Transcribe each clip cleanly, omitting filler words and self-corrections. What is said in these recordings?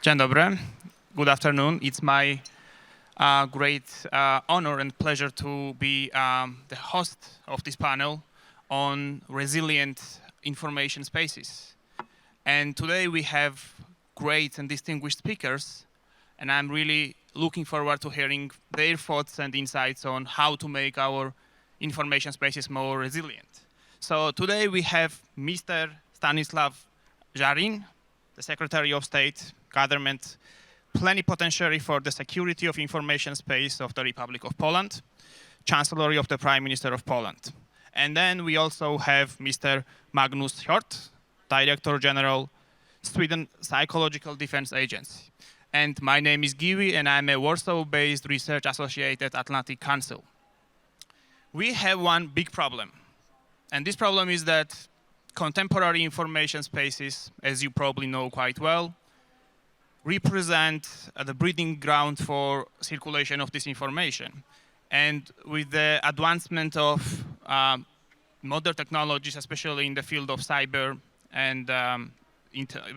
Dzień dobry. Good afternoon. It's my great honor and pleasure to be the host of this panel on resilient information spaces. And today we have great and distinguished speakers, and I'm really looking forward to hearing their thoughts and insights on how to make our information spaces more resilient. So today we have Mr. Stanislav Žarin, the Secretary of State, Government Plenipotentiary for the Security of Information Space of the Republic of Poland, Chancellor of the Prime Minister of Poland. And then we also have Mr. Magnus Hjort, Director General, Sweden Psychological Defense Agency. And my name is Givi, and I'm a Warsaw-based research associate at Atlantic Council. We have one big problem, and this problem is that contemporary information spaces, as you probably know quite well, represent the breeding ground for circulation of disinformation. And with the advancement of modern technologies, especially in the field of cyber and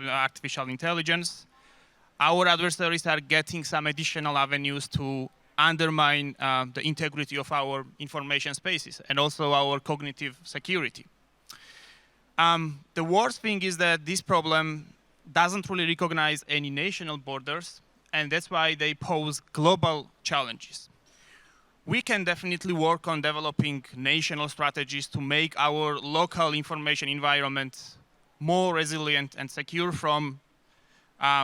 artificial intelligence, our adversaries are getting some additional avenues to undermine the integrity of our information spaces and also our cognitive security. The worst thing is that this problem doesn't really recognize any national borders, and that's why they pose global challenges. We can definitely work on developing national strategies to make our local information environment more resilient and secure from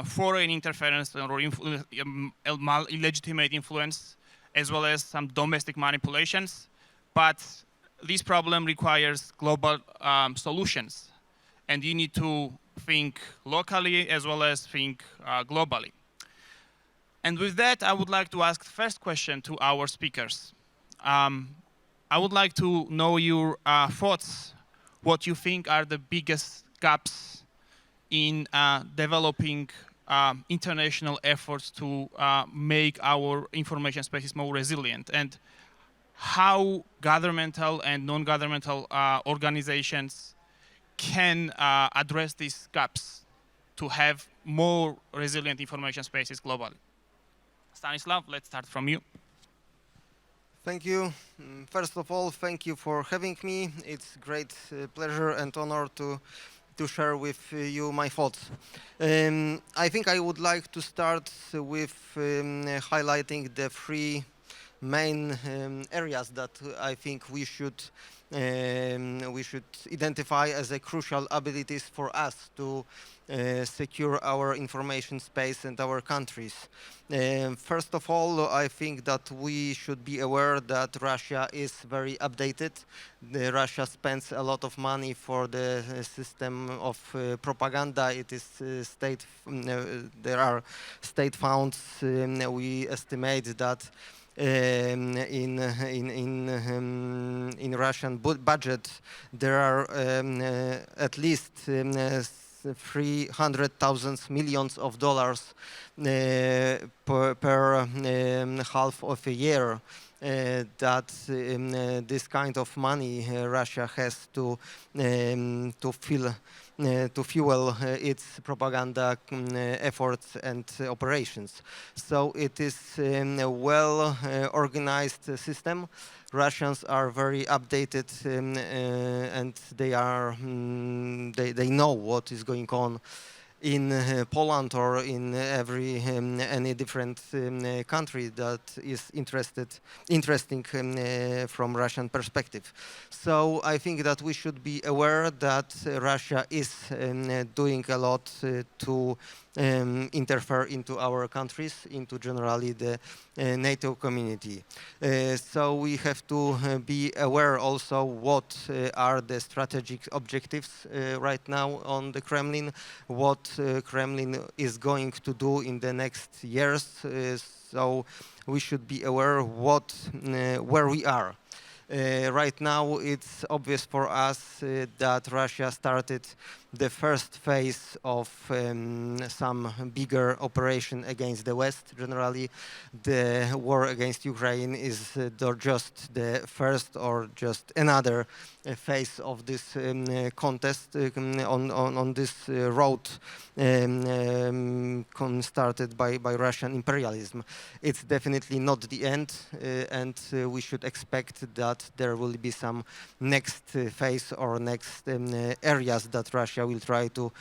foreign interference or illegitimate influence, as well as some domestic manipulations. But this problem requires global solutions, and you need to think locally as well as think globally. And with that, I would like to ask the first question to our speakers. I would like to know your thoughts, what you think are the biggest gaps in developing international efforts to make our information spaces more resilient, and how governmental and non-governmental organizations can address these gaps to have more resilient information spaces globally. Stanislav, let's start from you. Thank you. First of all, thank you for having me. It's great pleasure and honor to share with you my thoughts. I think I would like to start with highlighting the three main areas that I think we should identify as a crucial abilities for us to secure our information space and our countries. First of all, I think that we should be aware that Russia is very updated. Russia spends a lot of money for the system of propaganda. It is state. There are state funds. We estimate that in Russian budget there are at least 300,000 millions of dollars per half of a year that this kind of money Russia has to fuel its propaganda efforts and operations. So it is a well organized system. Russians are very updated and they know what is going on in Poland or in any different country that is interesting from Russian perspective. So I think that we should be aware that Russia is doing a lot to interfere into our countries, into generally the NATO community. So we have to be aware also what are the strategic objectives right now on the Kremlin, what Kremlin is going to do in the next years. So we should be aware where we are. Right now, it's obvious for us that Russia started the first phase of some bigger operation against the West. Generally, the war against Ukraine is just the first or just another phase of this contest on this road started by Russian imperialism. It's definitely not the end, and we should expect that there will be some next phase or next areas that Russia will try to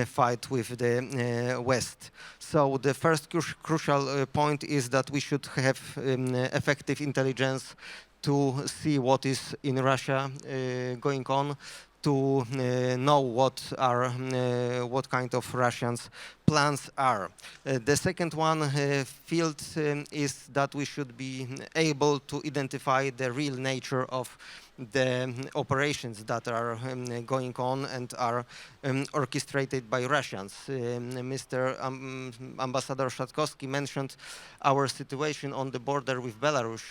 fight with the West. So the first crucial point is that we should have effective intelligence to see what is in Russia going on, to know what kind of Russians plans are. The second one field is that we should be able to identify the real nature of the operations that are going on and are orchestrated by Russians. Mr. Ambassador Szatkowski mentioned our situation on the border with Belarus.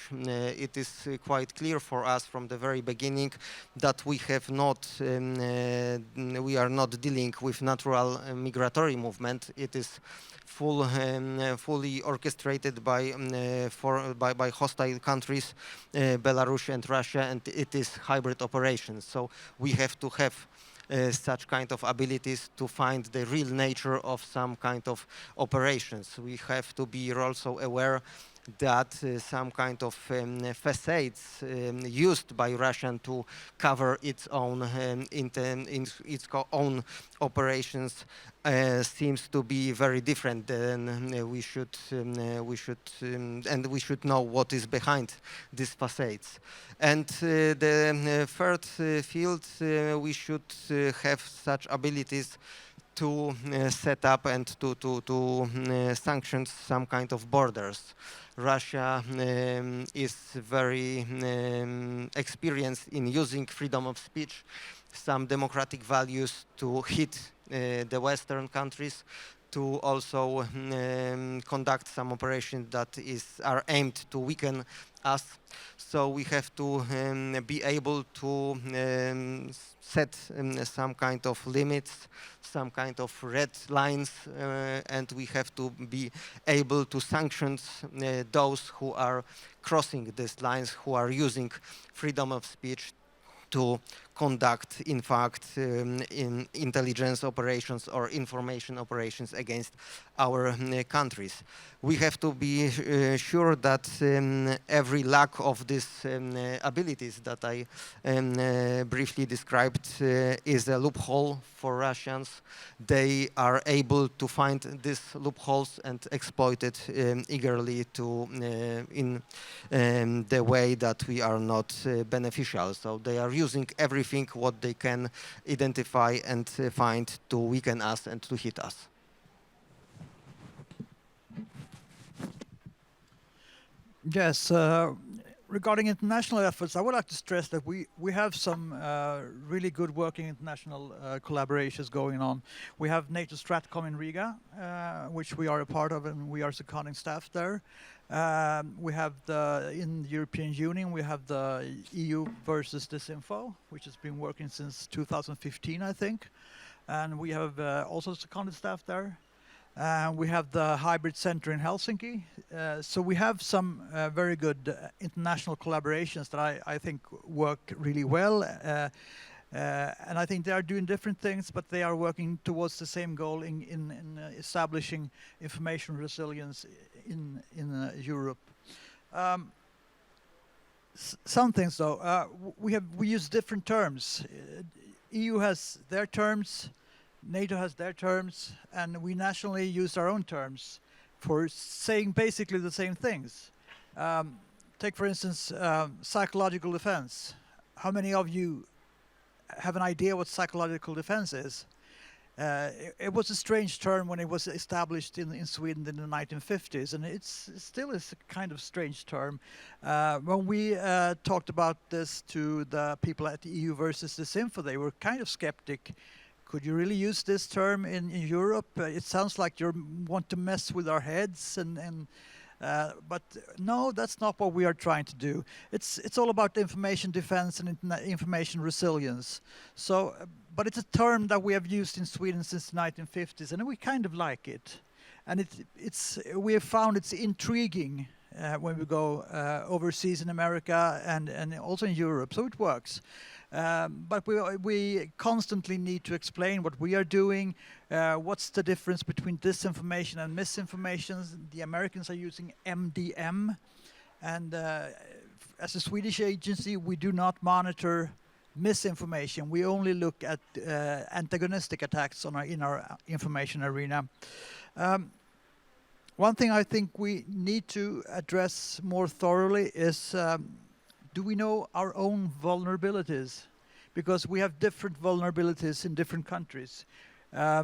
It is quite clear for us from the very beginning that we are not dealing with natural migratory movement. It is fully orchestrated by hostile countries, Belarus and Russia, and it is hybrid operations. So we have to have such kind of abilities to find the real nature of some kind of operations. We have to be also aware that some kind of facades used by Russia to cover its own own operations seems to be very different. Then we should know what is behind these facades. And the third field, we should have such abilities to set up and to sanction some kind of borders. Russia is very experienced in using freedom of speech, some democratic values to hit the Western countries, to also conduct some operations that are aimed to weaken us. So we have to be able to set some kind of limits, some kind of red lines, and we have to be able to sanction those who are crossing these lines, who are using freedom of speech to conduct, in fact, in intelligence operations or information operations against our countries. We have to be sure that every lack of these abilities that I briefly described is a loophole for Russians. They are able to find these loopholes and exploit it eagerly in the way that we are not beneficial. So they are using everything what they can identify and find to weaken us and to hit us. Yes, regarding international efforts, I would like to stress that we have some really good working international collaborations going on. We have NATO Stratcom in Riga, which we are a part of, and we are seconding staff there. We have in the European Union, we have the EU versus Disinfo, which has been working since 2015, I think. And we have also seconded staff there. We have the hybrid center in Helsinki. So we have some very good international collaborations that I think work really well. And I think they are doing different things, but they are working towards the same goal in establishing information resilience in Europe. Some things, though, we use different terms. EU has their terms, NATO has their terms, and we nationally use our own terms for saying basically the same things. Take, for instance, psychological defense. How many of you have an idea what psychological defense is? It was a strange term when it was established in Sweden in the 1950s, and it still is a kind of strange term. When we talked about this to the people at the EU versus Disinfo, they were kind of skeptic. Could you really use this term in Europe? It sounds like you want to mess with our heads, but no, that's not what we are trying to do. It's all about information defense and information resilience. So but it's a term that we have used in Sweden since the 1950s, and we kind of like it. And we have found it's intriguing when we go overseas in America and also in Europe, so it works. But we constantly need to explain what we are doing, what's the difference between disinformation and misinformation. The Americans are using MDM, and as a Swedish agency, we do not monitor misinformation. We only look at antagonistic attacks in our information arena. One thing I think we need to address more thoroughly is, do we know our own vulnerabilities? Because we have different vulnerabilities in different countries. I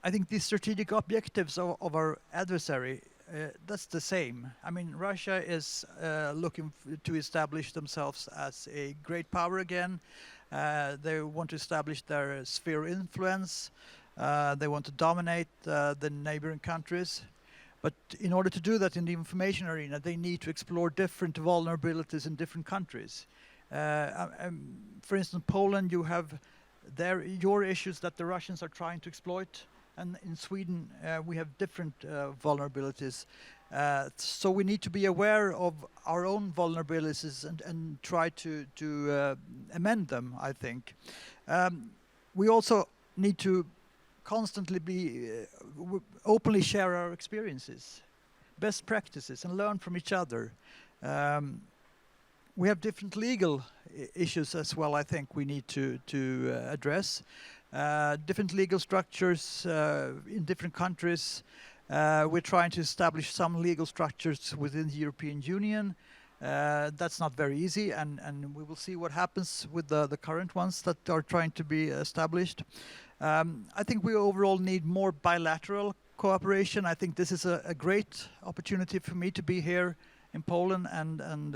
think the strategic objectives of our adversary, that's the same. I mean, Russia is looking to establish themselves as a great power again. They want to establish their sphere of influence. They want to dominate the neighboring countries. But in order to do that in the information arena, they need to explore different vulnerabilities in different countries. For instance, Poland, you have your issues that the Russians are trying to exploit. And in Sweden, we have different vulnerabilities. So we need to be aware of our own vulnerabilities and try to amend them, I think. We also need to constantly openly share our experiences, best practices, and learn from each other. We have different legal issues as well, I think we need to address. Different legal structures in different countries. We're trying to establish some legal structures within the European Union. That's not very easy, and we will see what happens with the current ones that are trying to be established. I think we overall need more bilateral cooperation. I think this is a great opportunity for me to be here in Poland and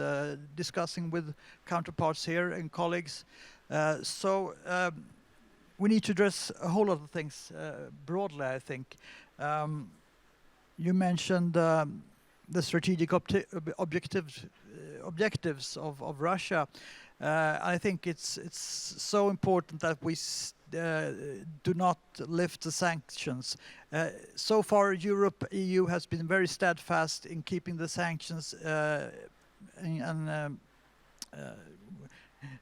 discussing with counterparts here and colleagues. We need to address a whole lot of things broadly, I think. You mentioned the strategic objectives of Russia. I think it's so important that we do not lift the sanctions. So far, Europe, EU has been very steadfast in keeping the sanctions and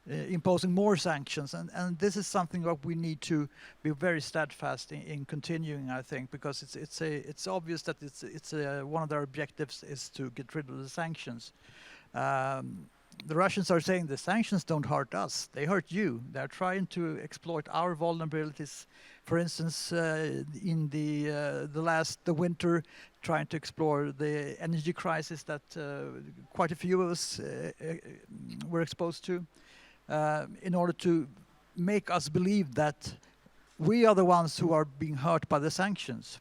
imposing more sanctions, and this is something that we need to be very steadfast in continuing, I think, because it's obvious that one of their objectives is to get rid of the sanctions. The Russians are saying the sanctions don't hurt us; they hurt you. They're trying to exploit our vulnerabilities. For instance, in the winter, trying to explore the energy crisis that quite a few of us were exposed to. In order to make us believe that we are the ones who are being hurt by the sanctions.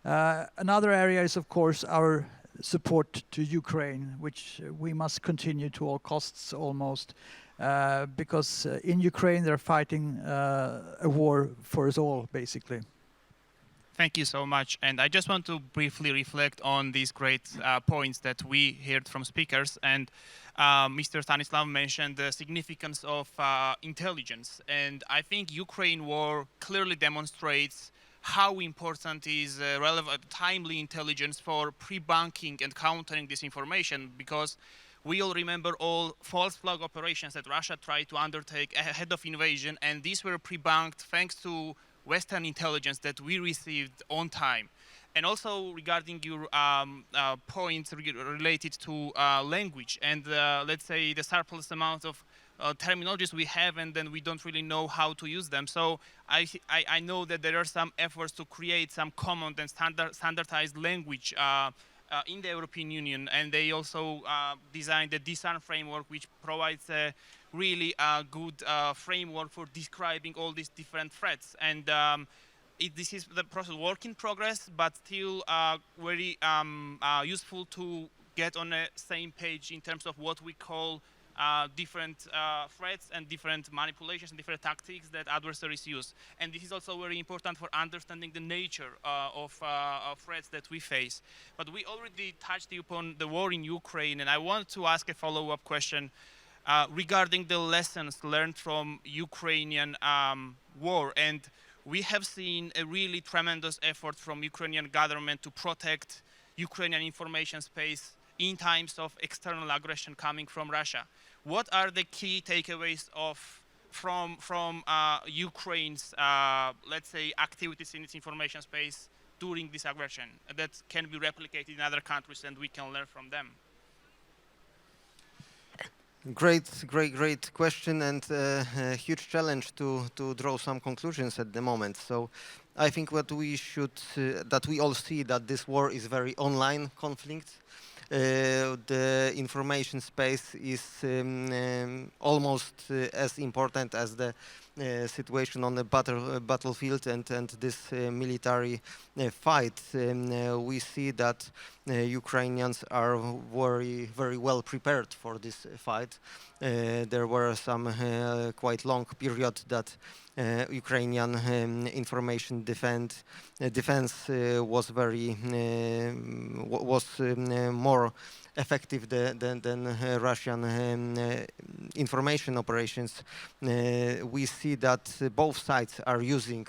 Another area is, of course, our support to Ukraine, which we must continue to all costs almost, because in Ukraine they're fighting a war for us all, basically. Thank you so much. And I just want to briefly reflect on these great points that we heard from speakers. And Mr. Stanislav mentioned the significance of intelligence. And I think Ukraine war clearly demonstrates how important is relevant, timely intelligence for pre-bunking and countering disinformation, because we all remember all false flag operations that Russia tried to undertake ahead of invasion, and these were pre-bunked thanks to Western intelligence that we received on time. And also regarding your points related to language and let's say the surplus amount of terminologies we have, and then we don't really know how to use them. So I know that there are some efforts to create some common and standardized language in the European Union, and they also designed the DISARM framework, which provides a really good framework for describing all these different threats. And this is the process work in progress, but still very useful to get on the same page in terms of what we call different threats and different manipulations and different tactics that adversaries use. And this is also very important for understanding the nature of threats that we face. But we already touched upon the war in Ukraine, and I want to ask a follow-up question. regarding the lessons learned from Ukrainian war. And we have seen a really tremendous effort from Ukrainian government to protect Ukrainian information space in times of external aggression coming from Russia. What are the key takeaways from Ukraine's, let's say, activities in its information space during this aggression that can be replicated in other countries and we can learn from them? Great question, and a huge challenge to draw some conclusions at the moment. So I think what we should, that we all see that this war is very online conflict. The information space is almost as important as the situation on the battlefield and this military fight. We see that Ukrainians are very well prepared for this fight. There were some quite long period that Ukrainian information defense was very more effective than Russian information operations. We see that both sides are using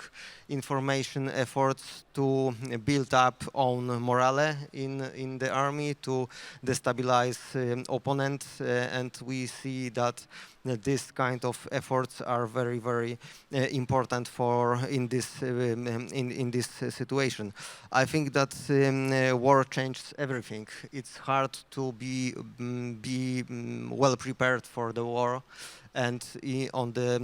information efforts to build up own morale in the army, to destabilize opponents, and we see that this kind of efforts are very important for in this situation. I think that war changes everything. It's hard to be well prepared for the war, and on the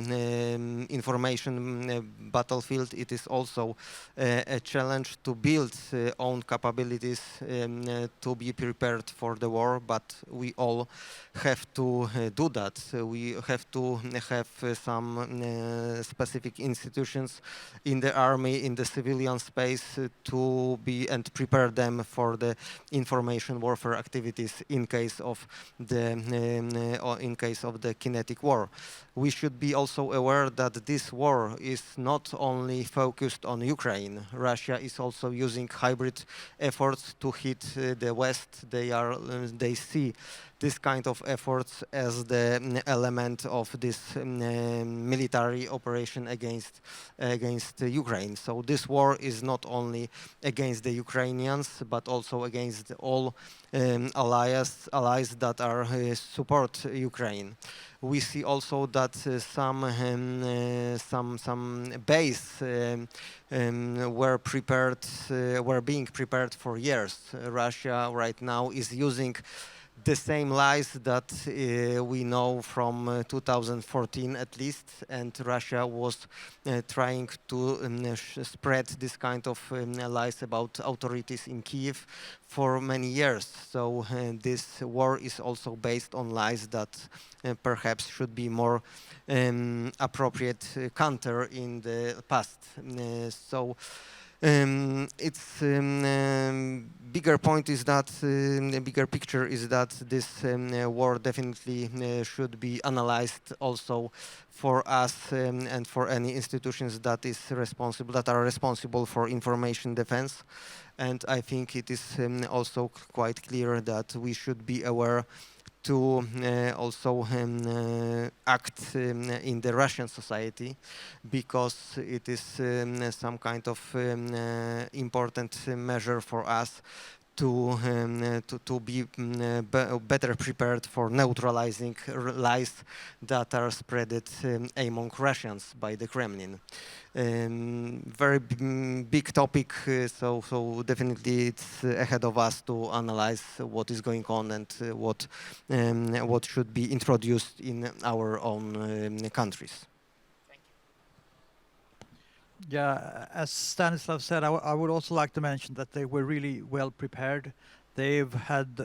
information battlefield, it is also a challenge to build own capabilities to be prepared for the war, but we all have to do that. We have to have some specific institutions in the army, in the civilian space, to be and prepare them for the information warfare activities in case of the kinetic war. We should be also aware that this war is not only focused on Ukraine. Russia is also using hybrid efforts to hit the West. They see this kind of efforts as the element of this military operation against Ukraine. So this war is not only against the Ukrainians, but also against all allies that are support Ukraine. We see also that some base were being prepared for years. Russia right now is using the same lies that we know from 2014 at least, and Russia was trying to spread this kind of lies about authorities in Kiev for many years. So this war is also based on lies that perhaps should be more appropriate counter in the past. Its bigger point is that the bigger picture is that this war definitely should be analyzed also for us and for any institutions that are responsible for information defense. And I think it is also quite clear that we should be aware to also act in the Russian society, because it is some kind of important measure for us to be better prepared for neutralizing lies that are spread among Russians by the Kremlin. Very big topic, so definitely it's ahead of us to analyze what is going on and what should be introduced in our own countries. Yeah, as Stanislav said, I would also like to mention that they were really well prepared. They've had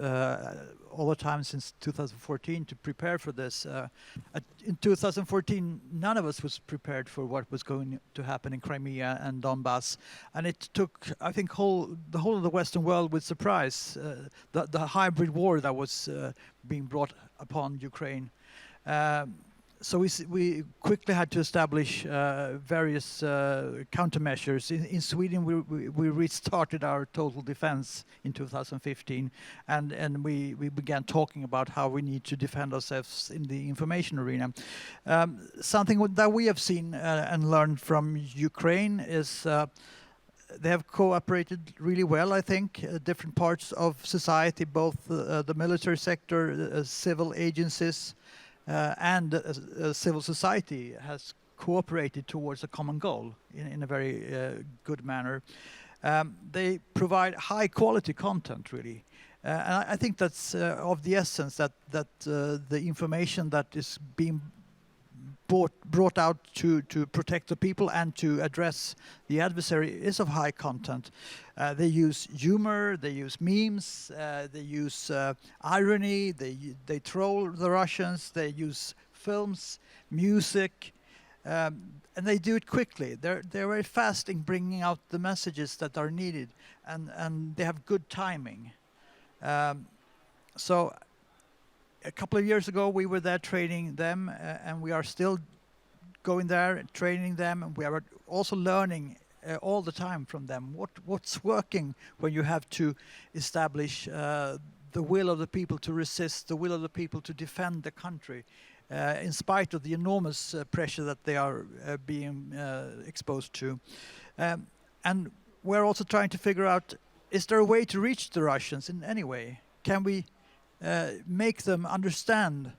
all the time since 2014 to prepare for this. In 2014, none of us was prepared for what was going to happen in Crimea and Donbass, and it took, I think, the whole of the Western world with surprise, the hybrid war that was being brought upon Ukraine. so we quickly had to establish various countermeasures. In Sweden, we restarted our total defense in 2015, and we began talking about how we need to defend ourselves in the information arena. Something that we have seen and learned from Ukraine is they have cooperated really well, I think. Different parts of society, both the military sector, civil agencies, and civil society has cooperated towards a common goal in a very good manner. They provide high quality content, really. And I think that's of the essence that the information that is being brought out to protect the people and to address the adversary is of high content. They use humor, they use memes, they use irony, they troll the Russians, they use films, music, and they do it quickly. They're very fast in bringing out the messages that are needed, and they have good timing. So a couple of years ago, we were there training them, and we are still going there and training them, and we are also learning all the time from them. What's working when you have to establish the will of the people to resist, the will of the people to defend the country, in spite of the enormous pressure that they are being exposed to. And we're also trying to figure out, is there a way to reach the Russians in any way? Can we make them understand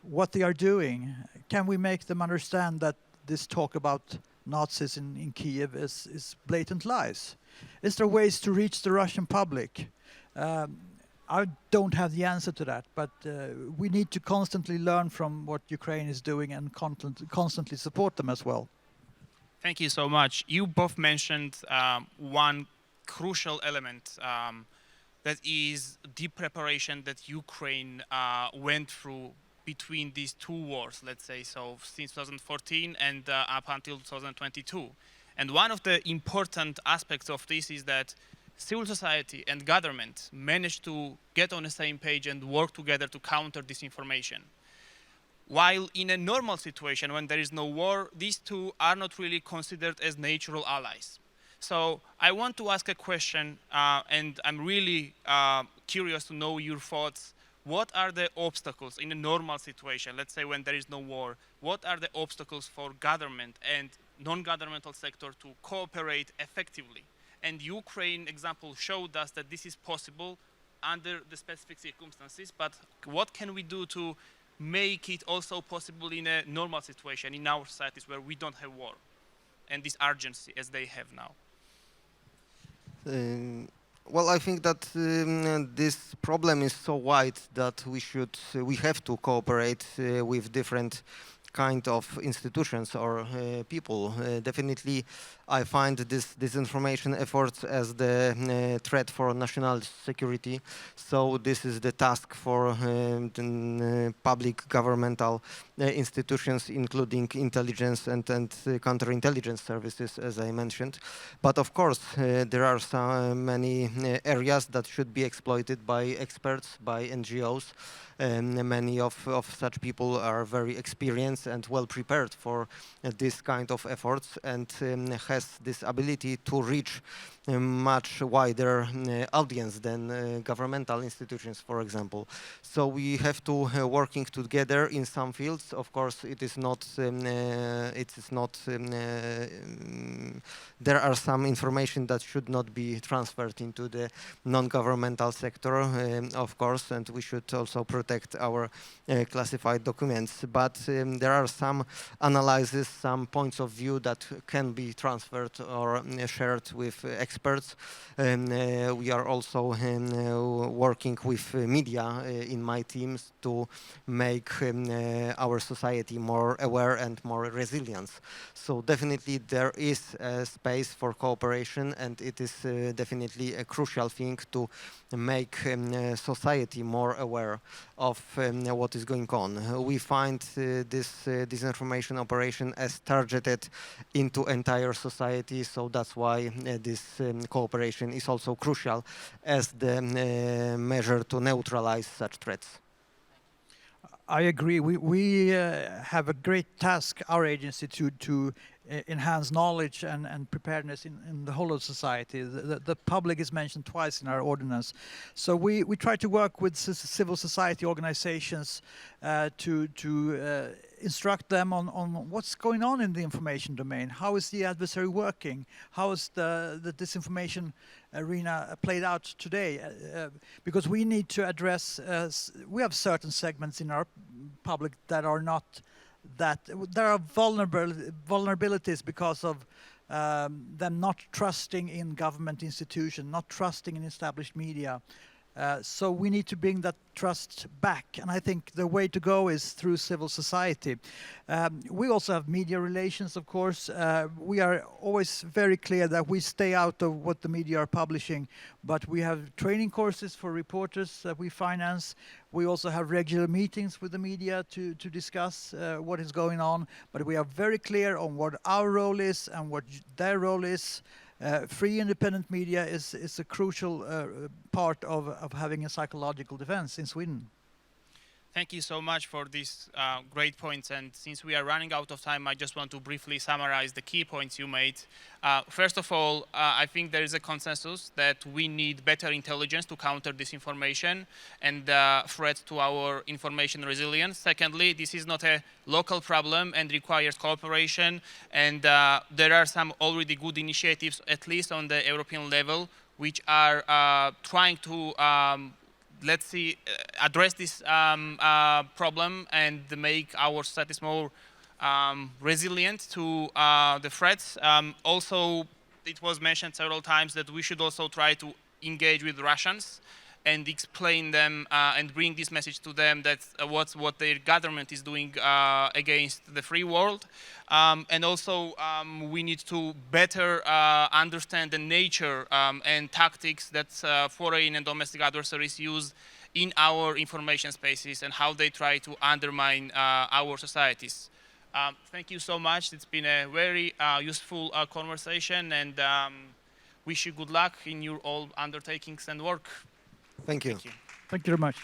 what they are doing? Can we make them understand that this talk about Nazis in Kiev is blatant lies? Is there ways to reach the Russian public? I don't have the answer to that, but we need to constantly learn from what Ukraine is doing and constantly support them as well. Thank you so much. You both mentioned one crucial element that is the preparation that Ukraine went through between these two wars, let's say, so since 2014 and up until 2022. And one of the important aspects of this is that civil society and government managed to get on the same page and work together to counter disinformation. While in a normal situation, when there is no war, these two are not really considered as natural allies. So I want to ask a question, and I'm really curious to know your thoughts. What are the obstacles in a normal situation, let's say when there is no war, what are the obstacles for government and non-governmental sector to cooperate effectively? And Ukraine example showed us that this is possible under the specific circumstances, but what can we do to make it also possible in a normal situation in our societies where we don't have war and this urgency as they have now? Well, I think that this problem is so wide that we have to cooperate with different kind of institutions or people. Definitely, I find this disinformation efforts as the threat for national security. So this is the task for public governmental institutions, including intelligence and counterintelligence services, as I mentioned. But of course, there are so many areas that should be exploited by experts, by NGOs. Many of such people are very experienced and well prepared for this kind of efforts and has this ability to reach a much wider audience than governmental institutions, for example. So we have to working together in some fields. Of course, it is not. There are some information that should not be transferred into the non-governmental sector, of course, and we should also protect our classified documents. But there are some analyses, some points of view that can be transferred or shared with experts. We are also working with media in my teams to make our society more aware and more resilient. So definitely there is a space for cooperation, and it is definitely a crucial thing to make society more aware of what is going on. We find this disinformation operation as targeted into entire society, so that's why this cooperation is also crucial as the measure to neutralize such threats. I agree. We have a great task, our agency, to enhance knowledge and preparedness in the whole of society. The public is mentioned twice in our ordinance. So we try to work with civil society organizations to instruct them on what's going on in the information domain. How is the adversary working? How is the disinformation arena played out today? Because we need to address, we have certain segments in our public that are not that, there are vulnerabilities because of them not trusting in government institutions, not trusting in established media. So we need to bring that trust back, and I think the way to go is through civil society. We also have media relations, of course. We are always very clear that we stay out of what the media are publishing, but we have training courses for reporters that we finance. We also have regular meetings with the media to discuss what is going on, but we are very clear on what our role is and what their role is. Free independent media is a crucial part of having a psychological defense in Sweden. Thank you so much for these great points. And since we are running out of time, I just want to briefly summarize the key points you made. First of all, I think there is a consensus that we need better intelligence to counter disinformation and threats to our information resilience. Secondly, this is not a local problem and requires cooperation. And there are some already good initiatives, at least on the European level, which are trying to let's see, address this problem and make our societies more resilient to the threats. Also, it was mentioned several times that we should also try to engage with Russians and explain them and bring this message to them that what their government is doing against the free world. And also we need to better understand the nature and tactics that foreign and domestic adversaries use in our information spaces and how they try to undermine our societies. Thank you so much. It's been a very useful conversation, and wish you good luck in your all undertakings and work. Thank you. Thank you. Thank you very much.